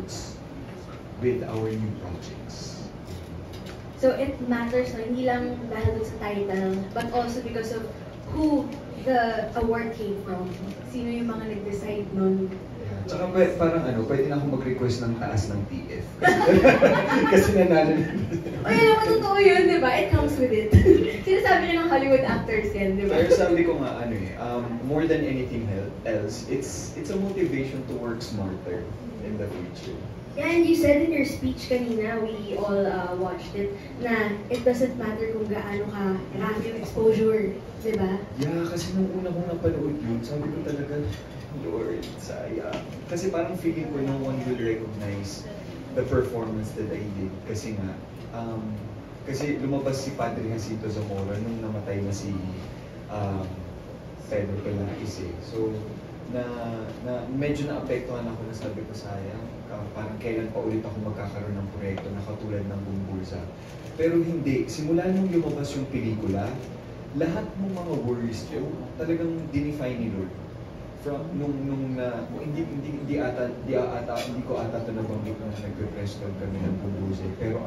efforts with our new projects. So it matters na hindi lang dahil dun sa title, but also because of who the award came from. Sino yung mga nag-decide nun? Tsaka parang pwede na akong mag-request ng taas ng TF. Kasi nanalo na. O yun naman, totoo yun, di ba? It comes with it. Sinasabi niya ng Hollywood actors yan, di ba? Pero sabi ko nga, more than anything else, it's a motivation to work smarter in the future. Yeah, and you said in your speech kanina, we all watched it, na it doesn't matter kung gaano ka marami yung exposure, di ba? Yeah, kasi nung una kong napanood yun, sabi ko talaga, Lord, sayang. Kasi parang feeling ko no one will recognize the performance that I did. Kasi nga, kasi lumabas si Padre Jacinto Zamora nung namatay na si Pedro Pelakis eh. So, medyo naapektuhan ako na sabi ko sayang, parang kailan pa ulit ako magkakaroon ng proyekto na katulad ng Bumbursa. Pero hindi, simula nung lumabas yung pelikula, lahat ng mga worries ko talagang dinefine ni Lord. From hindi ko ata ito nabanggit na nagpe-press call kami ng Bumbursa. Pero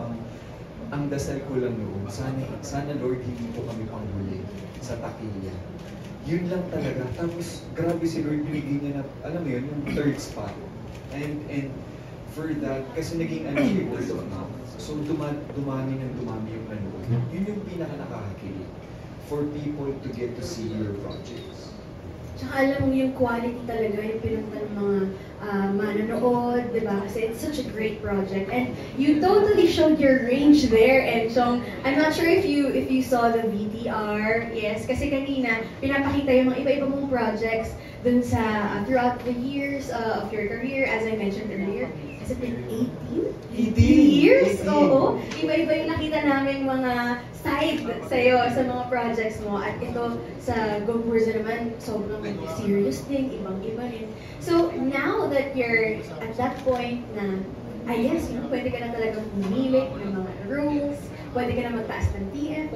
ang dasal ko lang noon, sana Lord hindi ko kami panghuli sa takilya. Yun lang talaga. Tapos, grabe si Lord, binigay niya na, alam mo yun, yung third spot. And for that, kasi naging yung word of mouth. So, dumami yung nanood. Yun yung pinaka-nakakakilig for people to get to see your projects. Tsaka alam mo yung quality talaga, yung pinunta ng mga manonood, di ba? Kasi it's such a great project. And you totally showed your range there. And so, I'm not sure if you saw the VTR. Yes, kasi kanina, pinapakita yung mga iba-iba mong projects dun sa, throughout the years of your career, as I mentioned earlier. Has it been 18 years? 18. Oo. Iba-iba yung nakita namin mga side sa'yo sa mga projects mo. At ito sa Bumbursa naman, sobrang serious din, ibang-iba rin. So, now that you're at that point na, yes, pwede ka na talagang pumili ng mga rules, pwede ka na magtaas ng TF.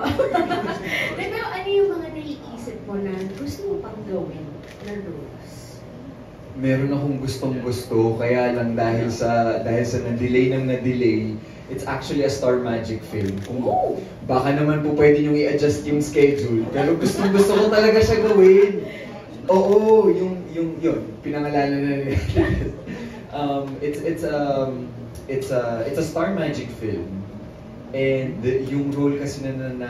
Pero ano yung mga naiisip mo na gusto mo pang gawin na rules? Meron akong gustong-gusto, kaya lang dahil sa na-delay, it's actually a Star Magic film. Baka naman po pwede niyong i-adjust yung schedule, pero gustong-gusto ko talaga siya gawin. Oo, yun, pinangalanan na nila. It's a Star Magic film. And yung role kasi na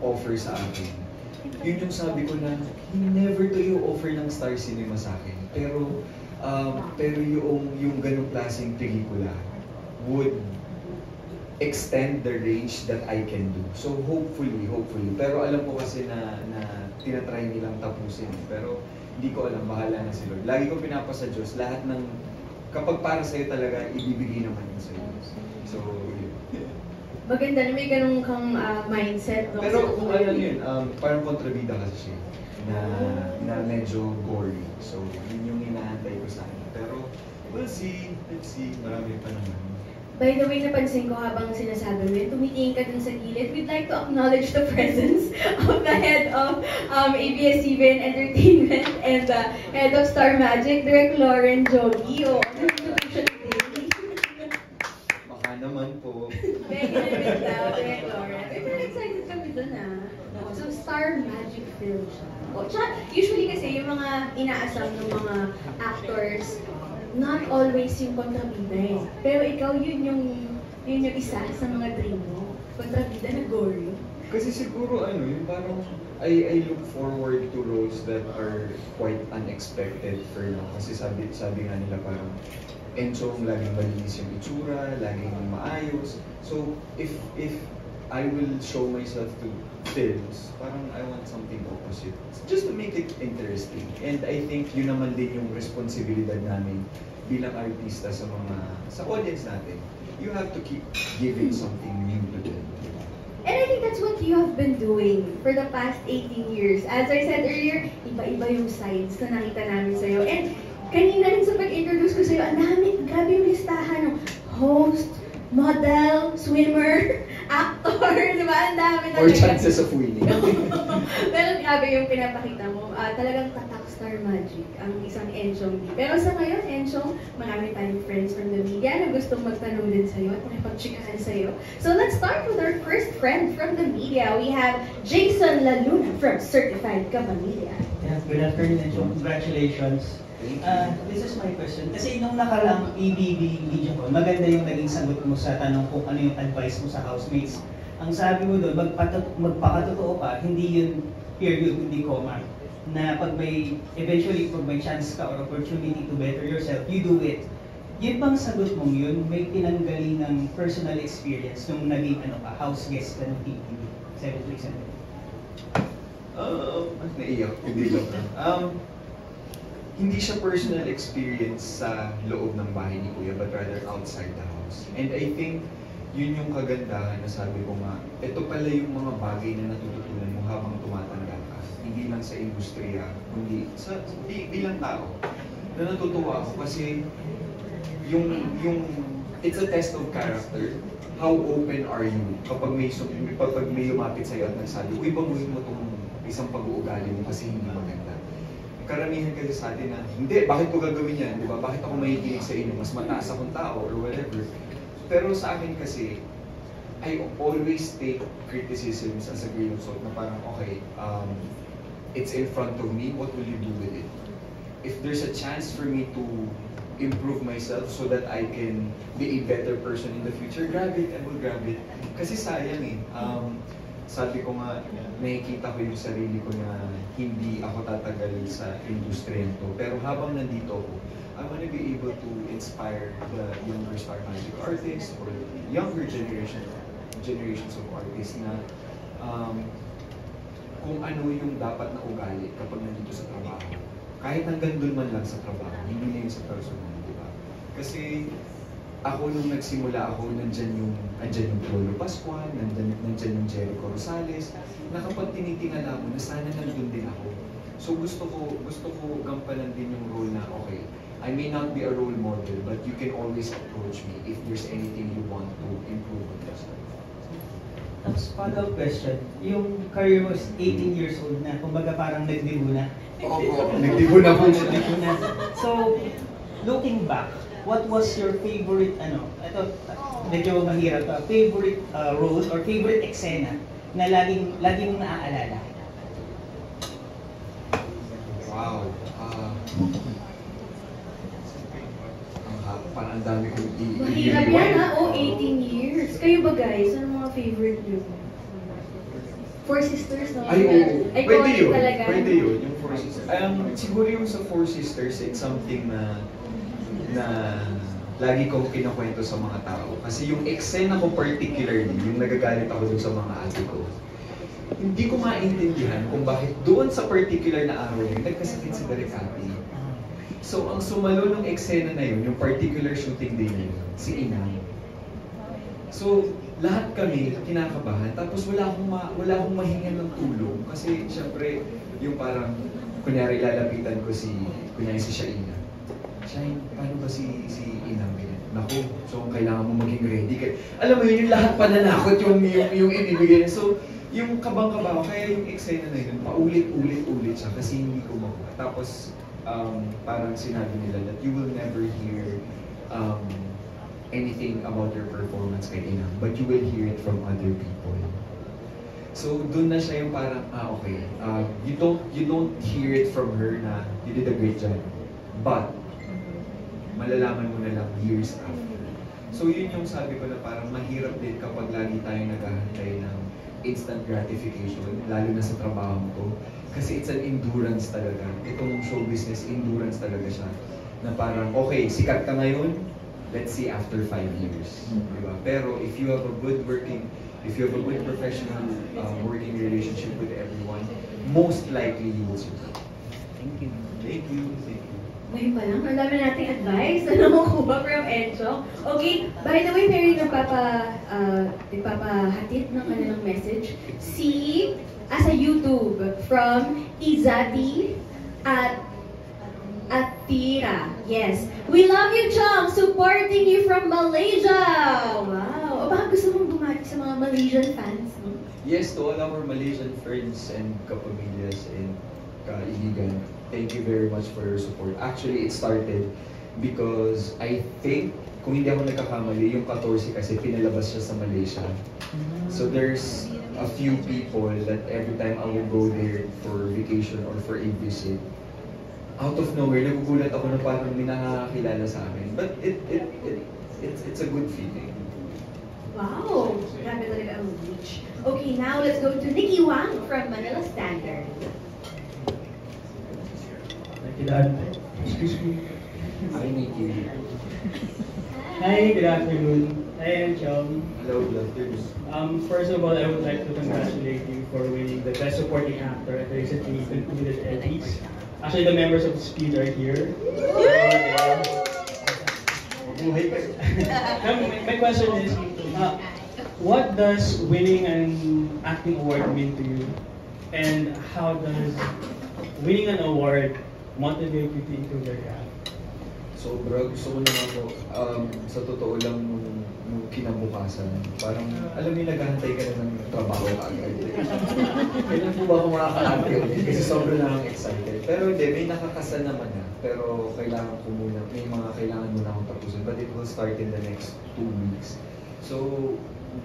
offer sa akin, yun yung sabi ko na never to yung offer ng Star Cinema sa akin. Pero yung ganung klaseng pelikula would extend the range that I can do. So hopefully. Pero alam ko kasi na tinatry nilang tapusin. Pero hindi ko alam, bahala na si Lord. Lagi ko pinapa sa Diyos, lahat ng kapag para sa'yo talaga, ibibigay naman yun sa'yo. So, maganda na may ganun kang mindset. No? Pero kung alam yun, parang kontrabida kasi siya na medyo gory. So, yun yung hinahantay ko sana. Pero, we'll see. Let's see. Marami pa naman. By the way, napansin ko habang sinasabi mo yun, tumitingin ka dun sa gilid. We'd like to acknowledge the presence of the head of ABS-CBN Entertainment and the head of Star Magic, Direk Lauren Jogi. Baka naman po. Very daw, Direk Lauren. Pero excited kami dun So, Star Magic film siya. Usually kasi yung mga inaasam ng mga actors, not always yung kontrabida eh. Pero ikaw yun yung isa sa mga dream mo. Kontrabida na gory. Kasi siguro yung parang I look forward to roles that are quite unexpected for now. Kasi sabi nga nila parang Enchong laging malinis yung itsura, laging maayos. So if I will show myself to films, parang I want something opposite. Just to make it interesting. And I think yun naman din yung responsibilidad namin bilang artista sa audience natin. You have to keep giving something new to them. And I think that's what you have been doing for the past 18 years. As I said earlier, iba-iba yung sides na nakita namin sa'yo. And kanina rin sa pag-introduce ko sa'yo, ang dami, grabe yung listahan ng host, model, swimmer, actor, di ba? Ang dami na. More chances of winning. Pero grabe yung pinapakita mo. Talagang tatak star magic ang isang Enchong D. Pero sa ngayon, Enchong, marami tayong friends from the media na gustong magtanong din sa'yo at makipag-chikahan sa'yo. So let's start with our first friend from the media. We have Jason Laluna from Certified Kapamilya. Yeah, good afternoon, Enchong. Congratulations. This is my question. Kasi nung nakaraang EBB video ko, maganda yung naging sagot mo sa tanong kung ano yung advice mo sa housemates. Ang sabi mo doon, magpakatotoo ka, hindi yun period, hindi comma. Na eventually, pag may chance ka or opportunity to better yourself, you do it. Yun bang sagot mong yun, may pinanggaling ng personal experience nung naging house guest ka ng PBB 737? Naiyak, hindi lang. Hindi siya personal experience sa loob ng bahay ni Kuya, but rather outside the house. And I think, yun yung kagandahan na sabi ko nga, ito pala yung mga bagay na natututunan mo habang tumatanda ka. Hindi lang sa industriya, kundi sa bilang tao. Na natutuwa ako kasi yung it's a test of character. How open are you kapag may lumapit sa'yo at nagsabi, uy, baguhin mo itong isang pag-uugali mo kasi hindi maganda. Karamihan kasi sa atin na, hindi, bakit ko gagawin yan? Di ba? Bakit ako makikinig sa inyo? Mas mataas akong tao or whatever. Pero sa akin kasi, I always take criticisms as a grain of salt na parang, okay, it's in front of me, what will you do with it? If there's a chance for me to improve myself so that I can be a better person in the future, grab it, I will grab it. Kasi sayang eh. Sabi ko nga, nakikita ko yung sarili ko na hindi ako tatagal sa industriya to. Pero habang nandito ako, I want to be able to inspire the younger Star Magic artists or younger generations of artists na kung ano yung dapat na ugali kapag nandito sa trabaho. Kahit hanggang doon man lang sa trabaho, hindi na yun sa personal, di ba? Kasi ako nung nagsimula ako, andyan yung Lolo Pascual, nandyan yung Jericho Rosales, na kapag tinitingala mo, na sana nandun din ako. So gusto ko gampanan din yung role na, okay, I may not be a role model, but you can always approach me if there's anything you want to improve on yourself. Tapos follow-up question, yung career was 18 years old na, kumbaga parang nagdibo na. Oo, nagdibo na po. So, looking back, what was your favorite, ito, medyo mahirap, favorite roles or favorite eksena na laging mong naaalala? Wow. Parang ang dami kong Mahirap yan ha? 18 years. Kayo ba guys? Ano mga favorite nyo? Four Sisters, no? Ay, oo. Pwede yun. Talaga. Pwede yun, yung Four Sisters. Siguro yung sa Four Sisters, it's something na lagi kong kinukwento sa mga tao. Kasi yung eksena ko particularly, yung nagagalit ako dun sa mga ate ko, hindi ko maintindihan kung bakit doon sa particular na araw yun, nagkasakit si Direk Ate. So, ang sumalo ng eksena na yun, yung particular shooting day na yun, si Inang. So, lahat kami kinakabahan, tapos wala akong mahingan ng tulong. Kasi, syempre, yung parang, kunyari lalapitan ko kunyari si Shaina. Shine, paano ba si Inang? Naku, so kailangan mo maging ready. Alam mo yun, yung lahat pananakot yung inibigay. So, yung kabang-kaba, kaya yung eksena na yun, paulit-ulit siya kasi hindi ko makuha. Tapos, parang sinabi nila that you will never hear anything about your performance kay Inang, but you will hear it from other people. So, dun na siya yung parang, okay, you don't hear it from her na you did a great job, but malalaman mo na lang years after. So, yun yung sabi ko na parang mahirap din kapag lagi tayong naghahantay ng instant gratification, lalo na sa trabaho ko. Kasi it's an endurance talaga. Itong show business, endurance talaga siya. Na parang, okay, sikat ka ngayon, let's see after 5 years. Diba? Pero if you have a good professional working relationship with everyone, most likely you will succeed. Thank you. Thank you. Thank you. Ngayon pa lang, ang dami nating advice na nakukuha from Enchong. Okay, by the way, may nagpapahatid ng kanilang message. Sa YouTube, from Izati at Atira. Yes. We love you, Chong! Supporting you from Malaysia! Wow! O baka gusto mong bumati sa mga Malaysian fans. Yes, to all our Malaysian friends and kapamilyas and kaibigan, thank you very much for your support. Actually, it started because I think, kung hindi ako nagkakamali, yung 14 kasi pinalabas siya sa Malaysia. So there's a few people that every time I would go there for vacation or for a visit, out of nowhere, nagugulat ako na parang may nakakakilala sa amin. But it's a good feeling. Wow! Grabe talaga ang reach. Okay, now let's go to Nikki Wang from Manila Standard. Thank you, Dad. Excuse me. Hi, Nikki. Hi, good afternoon. I am Chong. Hello, good afternoon. First of all, I would like to congratulate you for winning the Best Supporting Actor at the recently concluded Emmys. Actually, the members of the speed are here. My question is, what does winning an acting award mean to you? And how does winning an award motivate you to improve your craft? Sobra, gusto ko naman ako, sa totoo lang nung kinabukasan, parang, alam mo yung naghahantay ka na ng trabaho agad. Kailan po ba ako makaka-arte ulit? Kasi sobrang lang excited. Pero hindi, may nakakasan naman na. Pero kailangan ko muna, may mga kailangan muna akong tapusin. But it will start in the next 2 weeks. So,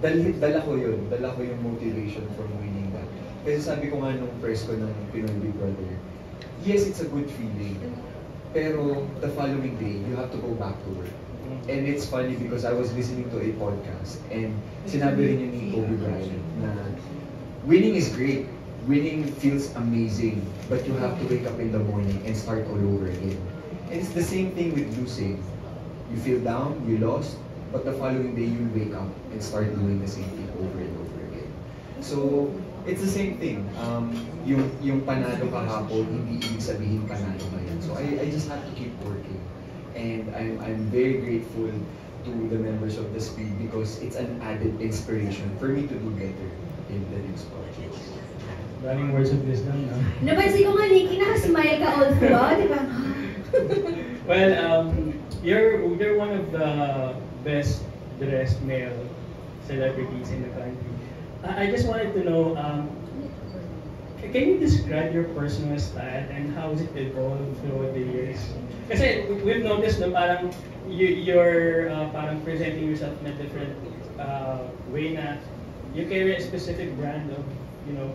dala ko yun. Dala ko yung motivation from winning that. Kasi sabi ko nga nung press ko ng Pinoy Big Brother, yes, it's a good feeling. Pero the following day, you have to go back to work. And it's funny because I was listening to a podcast and sinabi rin yun ni Kobe Bryant na winning is great. Winning feels amazing, but you have to wake up in the morning and start all over again. And it's the same thing with losing. You feel down, you lost, but the following day you wake up and start doing the same thing over and over again. So, it's the same thing. Yung panalo kahapon, hindi ibig sabihin panalo ngayon. So I just have to keep working. And I'm very grateful to the members of the Speed because it's an added inspiration for me to do better in the next project. Running words of wisdom, no? Napansin ko nga, Nikki, nakasmile ka all throughout, di ba? Well, you're one of the best dressed male celebrities in the country. I just wanted to know, can you describe your personal style and how has it evolved throughout the years? Kasi we've noticed na parang you're parang presenting yourself in a different way na you carry a specific brand of, you know,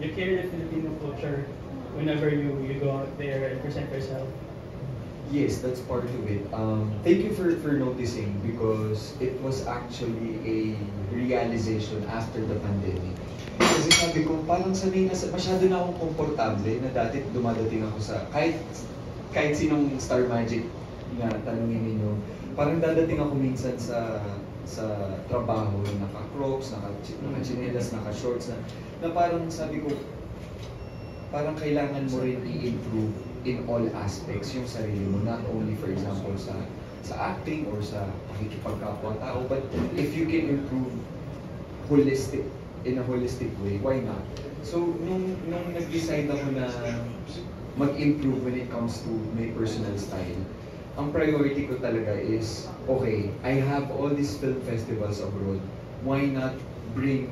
you carry the Filipino culture whenever you go out there and present yourself. Yes, that's part of it. Thank you for noticing because it was actually a realization after the pandemic. Kasi sabi ko, parang sanay na, masyado na akong komportable na dati dumadating ako sa, kahit sinong Star Magic na tanungin ninyo, parang dadating ako minsan sa trabaho, naka-crocs, naka-chinelas, naka-shorts, na parang sabi ko, parang kailangan mo rin i-improve in all aspects yung sarili mo, not only for example sa acting or sa pakikipagkapwa-tao, but if you can improve in a holistic way, why not? So, nung nag-decide ako na mag-improve when it comes to my personal style, ang priority ko talaga is, okay, I have all these film festivals abroad, why not bring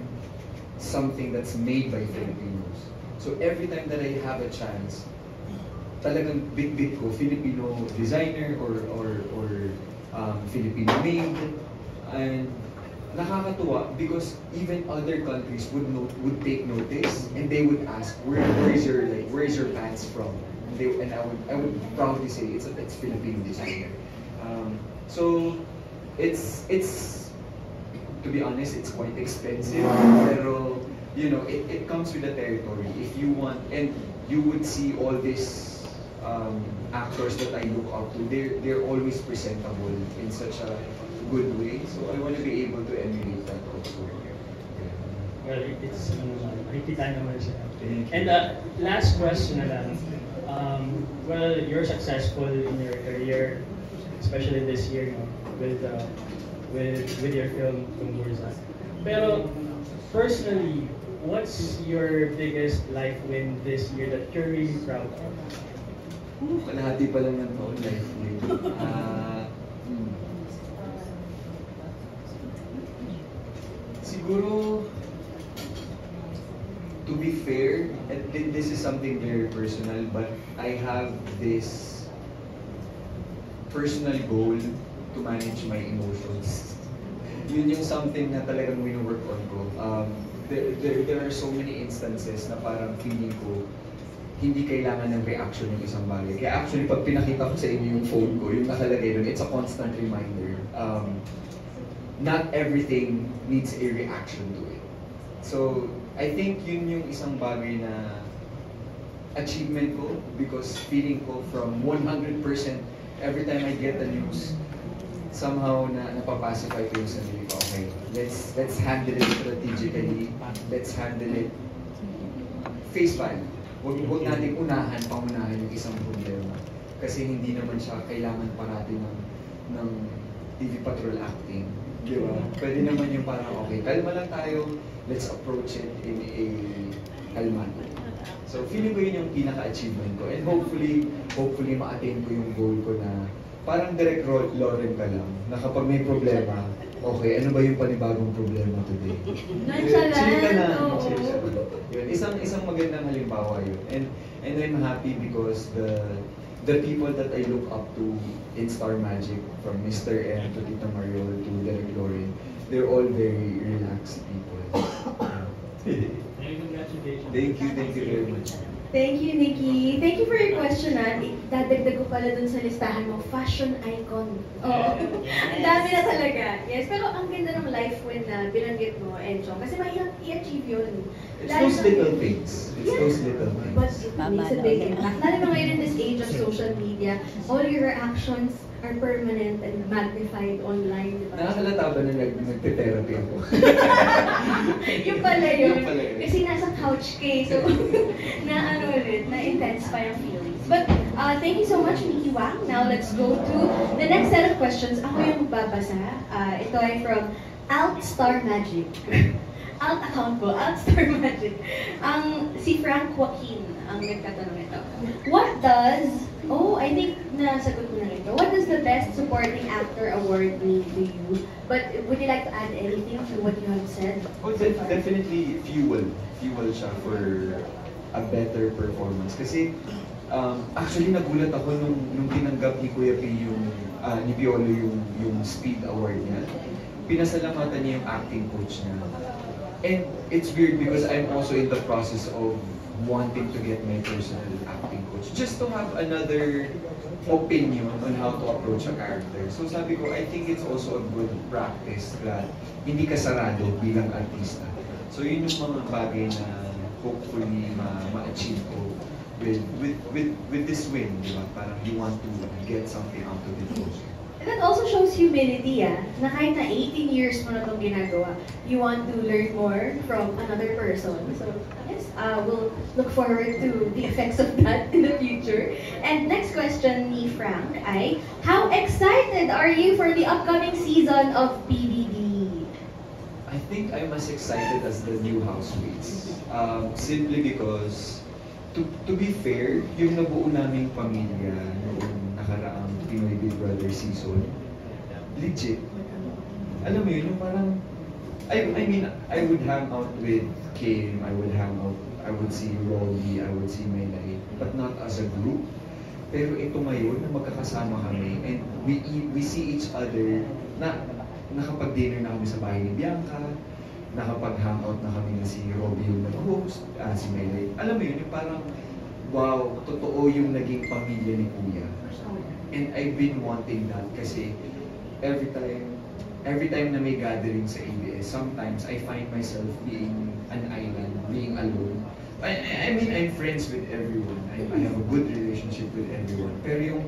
something that's made by Filipinos? So every time that I have a chance, talagang bit-bit ko, Filipino designer or Filipino made, and nakakatuwa because even other countries would take notice and they would ask, where is your pants from? And I would proudly say it's Filipino designer. So it's to be honest, it's quite expensive, pero you know, it comes with the territory. If you want, and you would see all these actors that I look up to, they're always presentable in such a good way. So I want to be able to emulate that also. Well, it's nakikita naman siya. And last question na lang. Well, you're successful in your career, especially this year, no, with your film Gumburza. Pero personally, what's your biggest life win this year that you're really proud of? Kalahati pa lang ng taon life win. Siguro, to be fair, and this is something very personal, but I have this personal goal to manage my emotions. Yun yung something na talagang wino-work on ko. There are so many instances na parang feeling ko hindi kailangan ng reaction ng isang bagay. Kaya actually, pag pinakita ko sa inyo yung phone ko, yung nakalagay doon, it's a constant reminder. Not everything needs a reaction to it. So, I think yun yung isang bagay na achievement ko because feeling ko from 100% every time I get the news, somehow na napapacify ko yung sarili ko. Okay, let's handle it strategically. Let's handle it face value. Huwag natin pangunahan yung isang problema. Kasi hindi naman siya kailangan parati ng TV patrol acting. Di ba? Pwede naman yung parang, okay, kalma lang tayo, let's approach it in a kalman. So, feeling ko yun yung pinaka-achievement ko. And hopefully ma-attain ko yung goal ko na parang direct Lauren ka lang, na kapag may problema, okay, ano ba yung panibagong problema today? Chill ka na. Yun, isang magandang halimbawa yun. And I'm happy because the people that I look up to in Star Magic, from Mr. M to Tita Mariol to Derek Lauren, they're all very relaxed people. Congratulations. Thank you very much. Thank you, Nikki. Thank you for your question, dadagdag ko pala dun sa listahan mo, fashion icon. Oo. Ang dami na talaga. Yes, pero ang ganda ng life when binanggit mo, Enchong, kasi mahirap i-achieve yun. It's those little things. It's those little things. But it makes a big impact. Lalo na ngayon in this age of social media, all your actions are permanent and magnified online, di ba? Nakakalata ba na nagpe-therapy ako? Yung pala yun. Yung pala yun. Kasi nasa couch ka so na-intensify ang feelings. But thank you so much, Nikki Wang. Now let's go to the next set of questions. Ako yung babasa. Ito ay from Alt Star Magic. Alt account ko, Alt Star Magic. Si Frank Joaquin ang nagtatanong ito. What does, I think nasagot ko na ito. What does the Best Supporting Actor Award mean to you? But would you like to add anything to what you have said? Oh, definitely fuel. Fuel siya for a better performance. Kasi actually nagulat ako nung tinanggap ni Kuya P ni Piolo yung Speed Award niya. Pinasalamatan niya yung acting coach niya. And it's weird because I'm also in the process of wanting to get my personal acting coach just to have another opinion on how to approach a character. So sabi ko, I think it's also a good practice that hindi ka sarado bilang artista. So yun yung mga bagay na hopefully ma-achieve ko with this win, di ba? Parang you want to get something out of it also. That also shows humility, na kahit na 18 years mo na itong ginagawa, you want to learn more from another person. So, yes, we'll look forward to the effects of that in the future. And next question ni Frank ay, how excited are you for the upcoming season of PBB? I think I'm as excited as the new housemates. Simply because, to be fair, yung nabuo naming pamilya noong nakaraang Pinoy Big Brother season, legit. Alam mo yun, yung parang, I mean, I would hang out with Kim, I would see Rolly, I would see Melay, but not as a group. Pero ito ngayon, na magkakasama kami, and we see each other, na nakapag-dinner na kami sa bahay ni Bianca, nakapag-hangout na kami na si Robbie yung nag-host, si Melay. Alam mo yun, yung parang, wow, totoo yung naging pamilya ni Kuya. And I've been wanting that kasi every time na may gathering sa ABS, sometimes I find myself being an island, being alone. I mean, I'm friends with everyone. I have a good relationship with everyone. Pero yung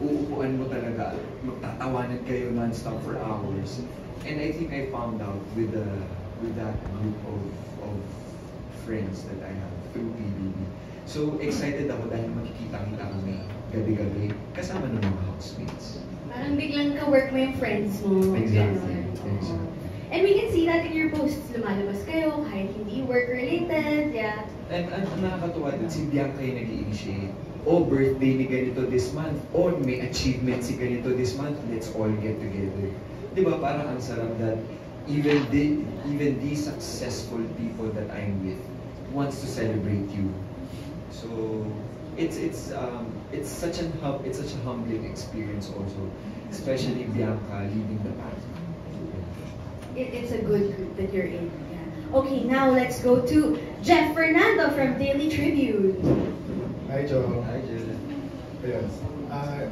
uupuan mo talaga, magtatawanan kayo non-stop for hours. And I think I found out with that group of friends that I have through PBB. So excited ako dahil makikita-kita kami gabi-gabi kasama ng mga housemates. Parang biglang ka-work mo yung friends mo. Exactly. And we can see that in your posts. Lumalabas kayo kahit hindi work-related. Yeah. And ang nakakatuwa din, si Bianca yung nag-i-initiate. Birthday ni ganito this month. May achievement si ganito this month. Let's all get together. Di ba? Parang ang sarap that even these successful people that I'm with wants to celebrate you. So it's such a humbling experience also, especially Bianca leading the pack. It's a good group that you're in. Yeah. Okay, now let's go to Jeff Fernando from Daily Tribune. Hi, Joe. Hi, Jill. Ayun.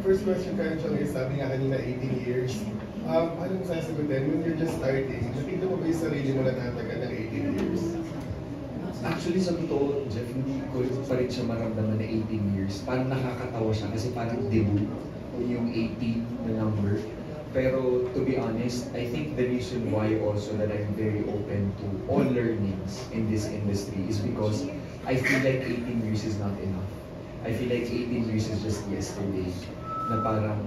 First question ka, Chong, is sabi nga kanina 18 years. Paano mo sasagutin, when you're just starting, nakita mo ba yung sarili mo na tatagal ng 18 years? Actually, sa totoo, Jeff, hindi ko pa rin siya maramdaman na 18 years. Parang nakakatawa siya kasi parang debut yung 18 na number. Pero to be honest, I think the reason why also that I'm very open to all learnings in this industry is because I feel like 18 years is not enough. I feel like 18 years is just yesterday na parang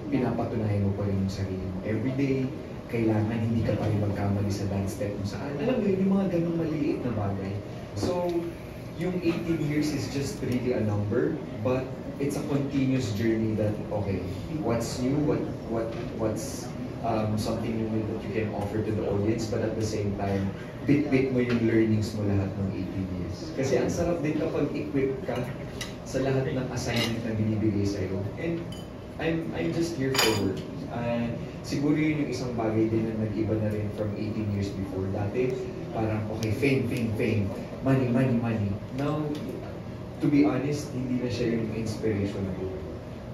pinapatunayan mo pa rin yung sarili mo. Every day, kailangan hindi ka pa rin magkamali sa dance step kung saan. Alam mo yun, yung mga ganung maliit na bagay. So, yung 18 years is just really a number, but it's a continuous journey that, okay, what's new, what's something new that you can offer to the audience, but at the same time, bit-bit mo yung learnings mo lahat ng 18 years. Kasi ang sarap din kapag equip ka sa lahat ng assignment na binibigay sa'yo. And I'm just here for work. Siguro yun yung isang bagay din na nag-iba na rin from 18 years before. Dati, parang okay, fame, money. Now, to be honest, hindi na siya yung inspiration ko.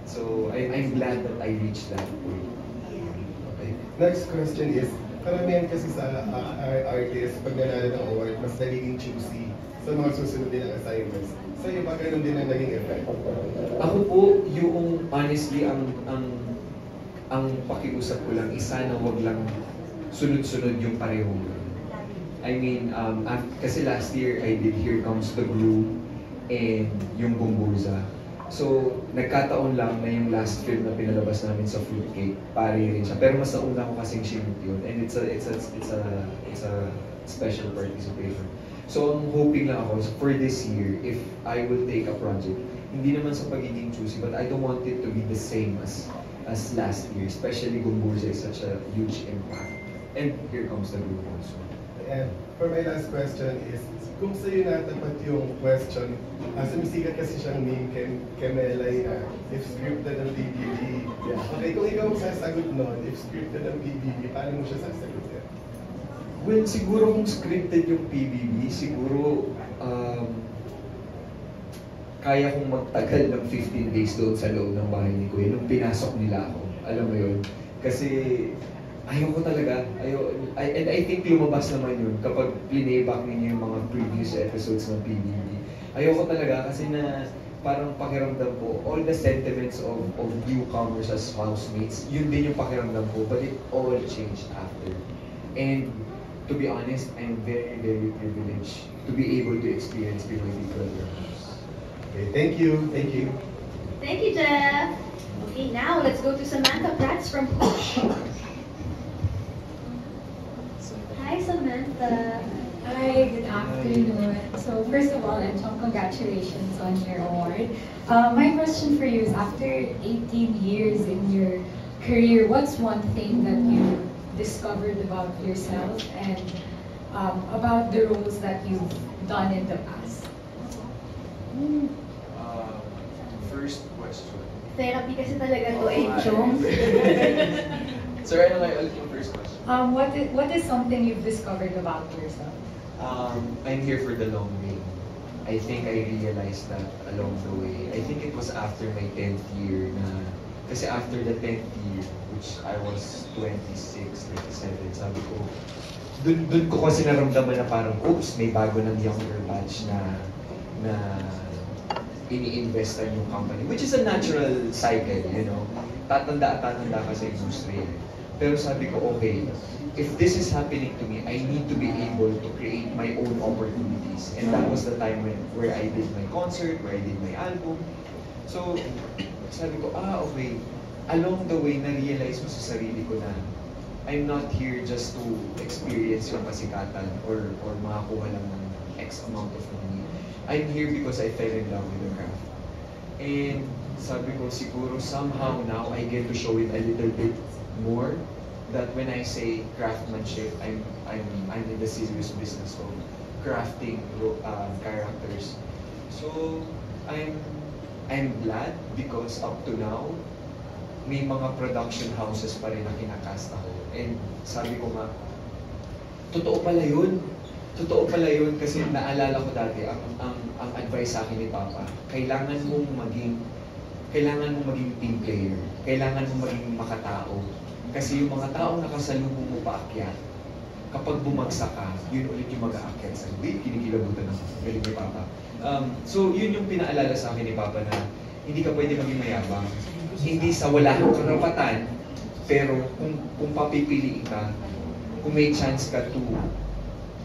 So, I'm glad that I reached that point. Okay. Next question is, karamihan kasi sa artist, pag nanalo ng award, mas nagiging choosy sa mga susunod din ng assignments. Sa'yo ba ganun din ang naging effect? Ako po, yung honestly, ang pakiusap ko lang, isa na wag lang sunod-sunod yung pareho. I mean, kasi last year, I did Here Comes the Groove and yung Bumburza. So, nagkataon lang na yung last film na pinalabas namin sa Fruitcake, pare rin siya. Pero mas nauna ko kasing sinut yun. And it's a special participation. So, ang hoping lang ako for this year, if I will take a project, hindi naman sa pagiging choosy, but I don't want it to be the same as last year. Especially Gumburza is such a huge impact. And Here Comes the Groove also. And for my last question is, kung sa'yo natapat yung question, sumisikat kasi siyang name Kemelay na if scripted ng PBB. Okay, kung ikaw sasagot nun, if scripted ng PBB, paano mo siya sasagutin? Well, siguro kung scripted yung PBB, siguro kaya kong magtagal ng 15 days doon sa loob ng bahay ni Kuya nung pinasok nila ako. Alam mo yun? Kasi ayoko talaga. And I think lumabas naman yun kapag playback ninyo yung mga previous episodes ng PBB. Ayoko talaga kasi na parang pakiramdam ko, all the sentiments of newcomers as housemates, yun din yung pakiramdam ko, but it all changed after. And to be honest, I'm very, very privileged to be able to experience Pinoy Big Brother House. Okay, thank you. Thank you, Jeff. Okay, now let's go to Samantha Prats from Push. Hi, Samantha. Hi, good afternoon. So first of all, Enchong, congratulations on your award. My question for you is, after 18 years in your career, what's one thing that you discovered about yourself and about the roles that you've done in the past? First question. Therapy kasi talaga to, Enchong. Sorry, ano nga ulit yung first question? What is something you've discovered about yourself? I'm here for the long game. I think I realized that along the way. I think it was after my 10th year na, kasi after the 10th year, which I was 26, 27, sabi ko, dun ko kasi naramdaman na parang, oops, may bago ng younger batch na ini-investan yung company, which is a natural cycle, you know. Tatanda ka sa industry. Pero sabi ko, okay, if this is happening to me, I need to be able to create my own opportunities. And that was the time where I did my concert, where I did my album. So, sabi ko, okay. Along the way, na-realize ko sa sarili ko na I'm not here just to experience yung kasikatan or makakuha lang ng X amount of money. I'm here because I fell in love with the craft. And sabi ko, siguro somehow now I get to show it a little bit more that when I say craftsmanship, I'm in the serious business of crafting characters. So I'm glad because up to now, may mga production houses pa rin na kinakast ako. And sabi ko nga, totoo pala yun. Totoo pala yun kasi naalala ko dati, ang advice sa akin ni Papa, kailangan mong maging team player. Kailangan mong maging makatao. Kasi yung mga taong nakasalubong mo paakyat, kapag bumagsak ka, yun ulit yung mag-aakyat sa wait, kinikilabutan ako. Galing ni Papa. So yun yung pinaalala sa akin ni Papa na hindi ka pwede maging mayabang. Hindi sa wala kang karapatan, pero kung papipiliin ka, kung may chance ka to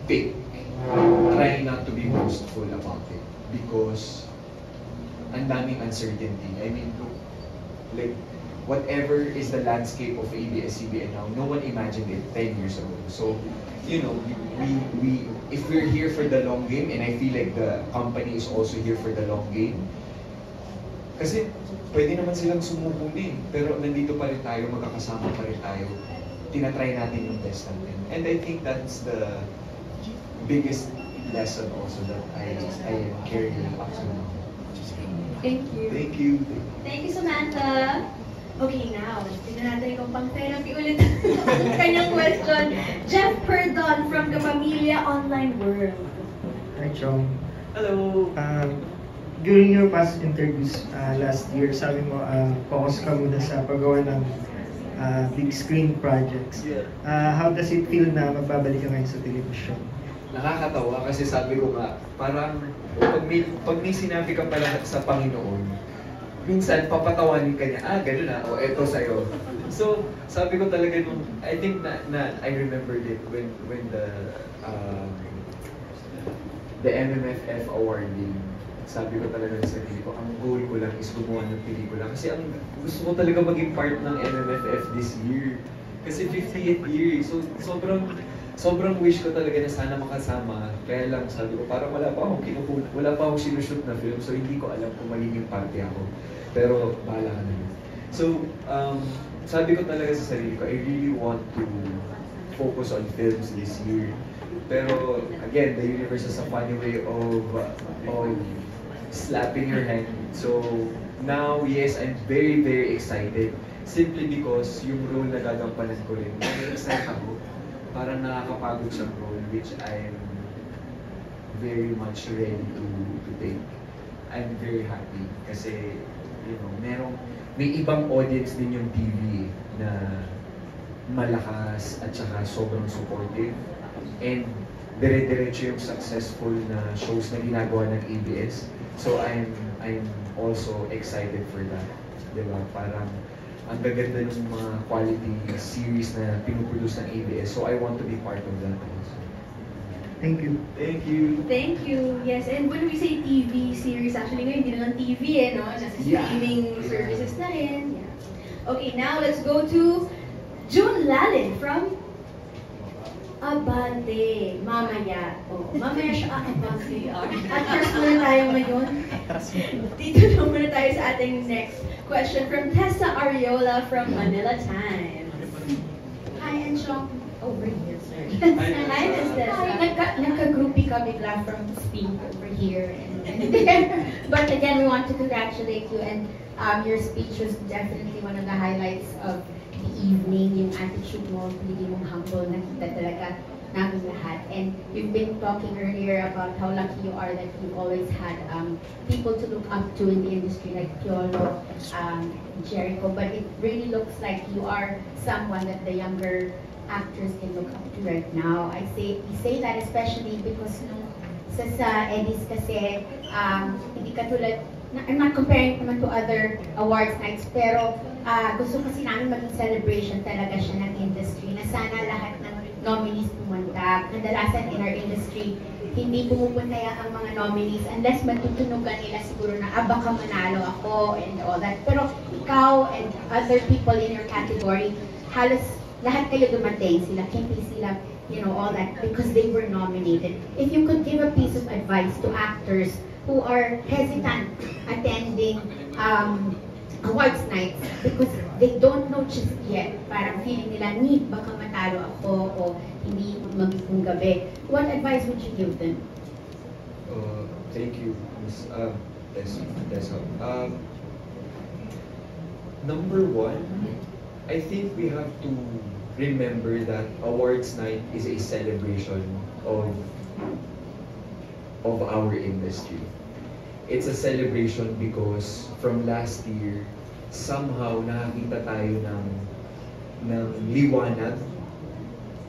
pick, try not to be boastful about it. Because ang daming uncertainty. I mean, like, whatever is the landscape of ABS-CBN now, no one imagined it 10 years ago. So, you know, if we're here for the long game, and I feel like the company is also here for the long game, kasi pwede naman silang sumubong din, pero nandito pa rin tayo, magkakasama pa rin tayo, tinatry natin yung best natin. And I think that's the biggest lesson also that I am carrying up to now. Thank you. Thank you. Thank you, Samantha. Okay, now, tignan natin kung pang-therapy ulit ang kanyang question. Jeff Perdon from Kapamilya Online World. Hi, Chong. Hello. During your past interviews last year, sabi mo, focus ka muna sa paggawa ng big screen projects. Yeah. How does it feel na magbabalik ka ngayon sa television? Nakakatawa kasi sabi ko nga, parang pag may sinabi ka pala sa Panginoon, minsan papatawanin ka niya, gano'n na, eto sa'yo. So, sabi ko talaga nung, I think na I remembered it when the MMFF awarding, sabi ko talaga sa sarili ko, ang goal ko lang is gumawa ng pelikula. Kasi ang gusto ko talaga maging part ng MMFF this year. Kasi 50th year, so sobrang wish ko talaga na sana makasama. Kaya lang sabi ko, parang wala pa akong sinushoot na film, so hindi ko alam kung magiging party ako. Pero bahala ka naman. So, sabi ko talaga sa sarili ko, I really want to focus on films this year. Pero again, the universe has a funny way of slapping your hand. So now, yes, I'm very, very excited. Simply because yung role na gagampanan ko rin, excited ako. Parang nakakapagod siyang role, which I'm very much ready to take. I'm very happy kasi, you know, may ibang audience din yung TV na malakas at saka sobrang supportive. And dire-diretso yung successful na shows na ginagawa ng ABS. So I'm also excited for that. Diba? Parang ang gaganda ng mga quality series na pinuproduce ng ABS. So I want to be part of that also. Thank you. Thank you. Thank you. Yes, and when we say TV series, actually ngayon hindi na lang TV no? Nasa streaming services na rin. Yeah. Okay, now let's go to June Lalin from Abante. Mamaya. Mamaya siya Abante. Actors muna tayo ngayon. Dito na muna tayo sa ating next question from Tessa Ariola from Manila Times. Hi, Enchong. Over here, sir. Hi, Miss Tessa. Nagka-groupie ka bigla from speak over here and there. But again, we want to congratulate you, and your speech was definitely one of the highlights of the evening. Yung attitude mo, hindi mong humble, nakita talaga namin lahat. And you've been talking earlier about how lucky you are that you always had people to look up to in the industry like Piolo, Jericho. But it really looks like you are someone that the younger actors can look up to right now. We say that especially because nung sa Eddies kasi, hindi katulad, I'm not comparing naman to other awards nights, pero gusto kasi namin maging celebration talaga siya ng industry, na sana lahat ng nominees pumunta. Kadalasan in our industry, hindi pumupunta ang mga nominees unless matutunugan nila siguro na baka manalo ako and all that. Pero ikaw and other people in your category, halos lahat kayo dumating, sila Kimpi, sila, you know, all that, because they were nominated. If you could give a piece of advice to actors who are hesitant attending awards night because they don't know just yet. Parang feeling nila, need baka matalo ako o hindi magiging gabi. What advice would you give them? Thank you, Ms. Tessa. Number one, I think we have to remember that awards night is a celebration of our industry. It's a celebration because from last year, somehow nakakita tayo ng liwanag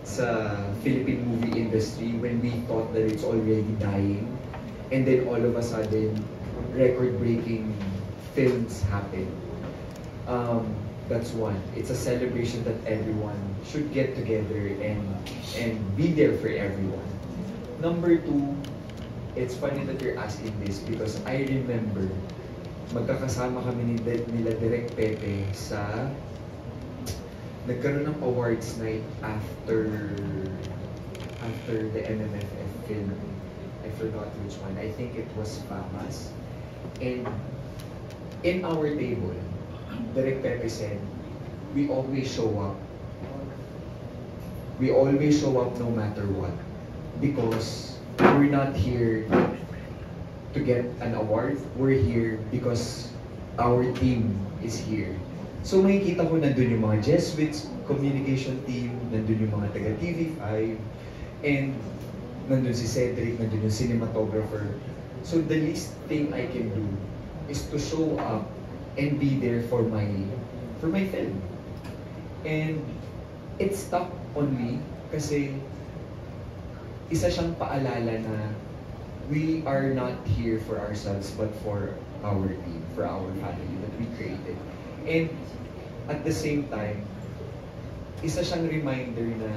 sa Philippine movie industry when we thought that it's already dying. And then all of a sudden, record-breaking films happen. That's one. It's a celebration that everyone should get together and be there for everyone. Number two, it's funny that you're asking this because I remember magkakasama kami nila Direk Pepe sa nagkaroon ng awards night after the MMFF film. I forgot which one. I think it was Famas. And in our table, Direk Pepe said, we always show up. We always show up no matter what. Because we're not here to get an award. We're here because our team is here. So makikita ko nandun yung mga Jesuits communication team, nandun yung mga taga TV5, and nandun si Cedric, nandun yung cinematographer. So the least thing I can do is to show up and be there for my film. And it stuck on me kasi isa siyang paalala na we are not here for ourselves but for our team, for our family that we created. And at the same time, isa siyang reminder na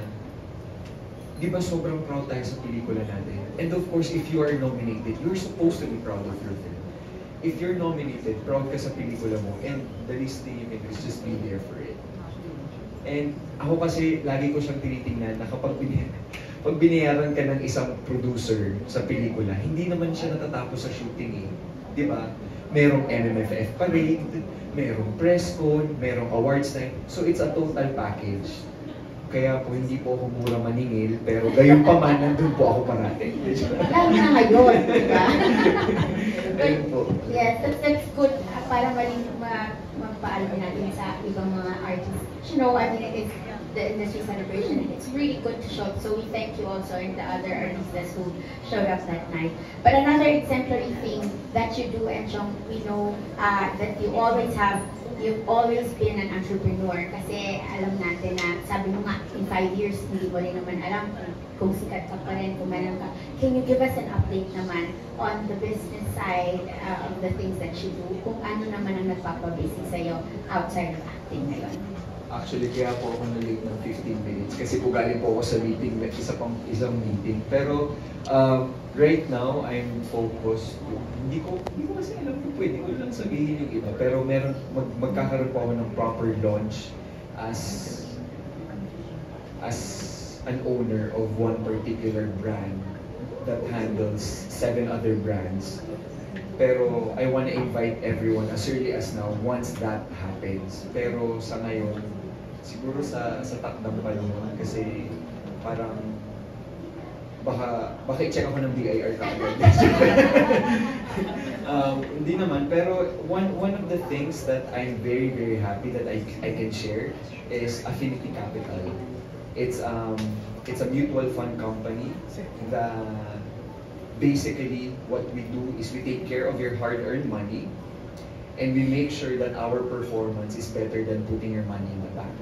di ba sobrang proud tayo sa pelikula natin? And of course, if you are nominated, you're supposed to be proud of your film. If you're nominated, proud ka sa pelikula mo, and the least thing you can do is just be there for it. And ako kasi, lagi ko siyang tinitingnan na kapag pag binayaran ka ng isang producer sa pelikula, hindi naman siya natatapos sa shooting eh. Di ba? Merong MMFF parade, merong press con, merong awards night. So it's a total package. Kaya po hindi po ako mura maningil, pero gayon pa man, nandun po ako parati. Lalo na ngayon, di ba? Ayun po. Yes, that's good. Para magpaalam natin sa ibang mga artists. You know, I mean, it's the industry celebration and it's really good to show. So we thank you also and the other artists who showed up that night. But another exemplary thing that you do, and Chong, we know that you've always been an entrepreneur kasi alam natin na, sabi mo nga, in 5 years, hindi mo rin naman alam kung sikat ka pa rin, kung meron ka. Can you give us an update naman on the business side of the things that you do? Kung ano naman ang nagpapabasic sa'yo outside of acting ngayon? Actually, kaya po ako na-late ng 15 minutes kasi po galing po ako sa meeting, isang meeting. Pero right now, I'm focused. Hindi ko kasi alam kung pwede ko lang sabihin yung iba. Pero magkakaroon po ako ng proper launch as an owner of one particular brand that handles 7 other brands. Pero I want to invite everyone as early as now once that happens. Pero sa ngayon, siguro sa takdam pa yun kasi parang baka i-check ako ng BIR kagad. Hindi naman, pero one of the things that I'm very, very happy that I can share is Affinity Capital. It's a mutual fund company that basically what we do is we take care of your hard-earned money and we make sure that our performance is better than putting your money in the bank.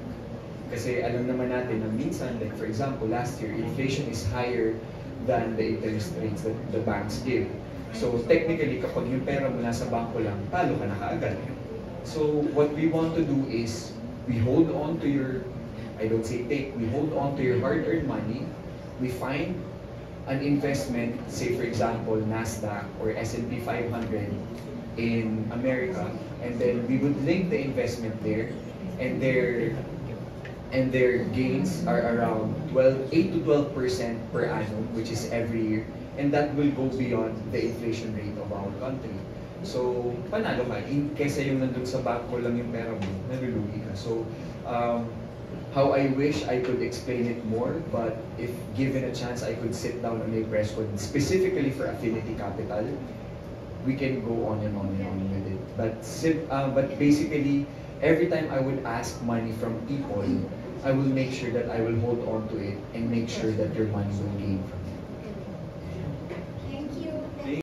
Kasi alam naman natin na minsan, like for example, last year, inflation is higher than the interest rates that the banks give. So technically, kapag yung pera mo nasa bangko lang, talo ka na kaagad. So what we want to do is, we hold on to your, I don't say take, we hold on to your hard-earned money, we find an investment, say for example, NASDAQ or S&P 500 in America, and then we would link the investment there, and their gains are around 8 to 12% per annum, which is every year, and that will go beyond the inflation rate of our country. So, panalo ka. Kesa yung nandun sa bag ko lang yung pera mo, nalulugi ka. So, how I wish I could explain it more, but if given a chance, I could sit down on a press con specifically for Affinity Capital. We can go on and on and on with it. But basically, every time I would ask money from people, I will make sure that I will hold on to it and make sure that your money will gain from it.